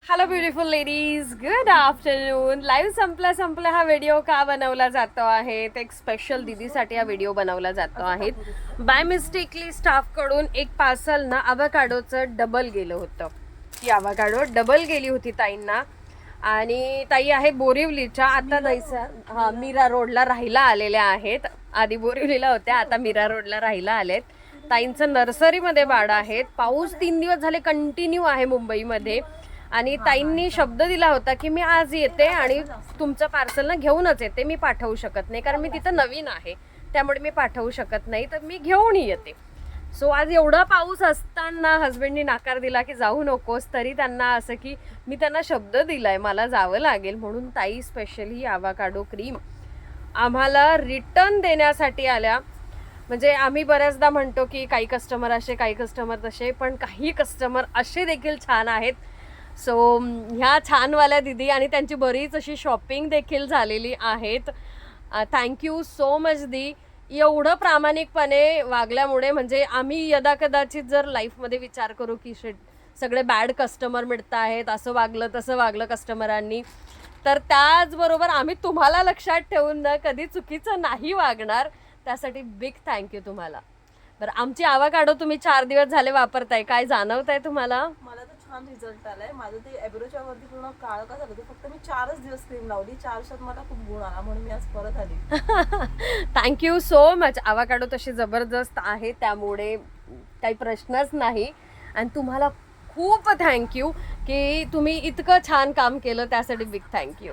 Hello beautiful ladies, good afternoon. Live संपला हा video का बनवला जातो आहे, तर एक स्पेशल दीदीसाठी हा व्हिडिओ बनवला जातो आहे. बाय मिस्टेकली स्टाफकडून एक पार्सल ना अवाकाडोचं डबल गेलं होतं. ती अवाकाडो डबल गेली होती ताईंना. आणि ताई आहे बोरिवलीच्या, आता जायचं मीरा रोडला राहायला आलेल्या आहेत. आधी बोरिवलीला होत्या, आता मीरा रोडला राहायला आलेत. ताईंचं नर्सरीमध्ये बाळ आहेत. पाऊस 3 दिवस झाले कंटिन्यू आहे मुंबईमध्ये. आणि ताईंनी शब्द दिला होता की मी आज येते आणि तुमचं पार्सल ना घेऊनच येते, मी पाठवू शकत नाही कारण मी तिथं नवीन आहे, त्यामुळे मी पाठवू शकत नाही, तर मी घेऊन येते. सो आज एवढा पाऊस असताना हस्बंडनी नकार दिला की जाऊ नकोस, तरी त्यांना असं की मी त्यांना शब्द दिलाय मला जावं लागेल, म्हणून ताई स्पेशली अवाकाडो क्रीम आम्हाला रिटर्न देण्यासाठी आल्या. म्हणजे आम्ही बऱ्याचदा म्हणतो की काही कस्टमर असे, काही कस्टमर तसे, पण काही कस्टमर असे देखील छान आहेत. सो ह्या छानवाल्या दिदी आणि त्यांची बरीच अशी शॉपिंग देखील झालेली आहेत. थँक्यू सो मच दी, एवढं प्रामाणिकपणे वागल्यामुळे. म्हणजे आम्ही यदाकदाचित जर लाईफमध्ये विचार करू की सगळे बॅड कस्टमर मिळत आहेत, असं वागलं तसं वागलं कस्टमरांनी, तर त्याचबरोबर आम्ही तुम्हाला लक्षात ठेवून ना कधी चुकीचं नाही वागणार, त्यासाठी बिग थँक्यू तुम्हाला. बरं, आमची अवाकाडो तुम्ही 4 दिवस झाले वापरताय, काय जाणवत आहे तुम्हाला? मला तर छान रिझल्ट आलाय. माझं ते एब्रोच्या वरती पूर्ण काळं का झालं होतं, फक्त मी 4च दिवस क्रीम लावली, 4शात मला खूप गुण आला, म्हणून मी आज परत आली. Thank you so much. अवाकाडो तशी जबरदस्त आहे, त्यामुळे काही प्रश्नच नाही. आणि तुम्हाला खूप थँक्यू की तुम्ही इतकं छान काम केलं, त्यासाठी बिग थँक्यू.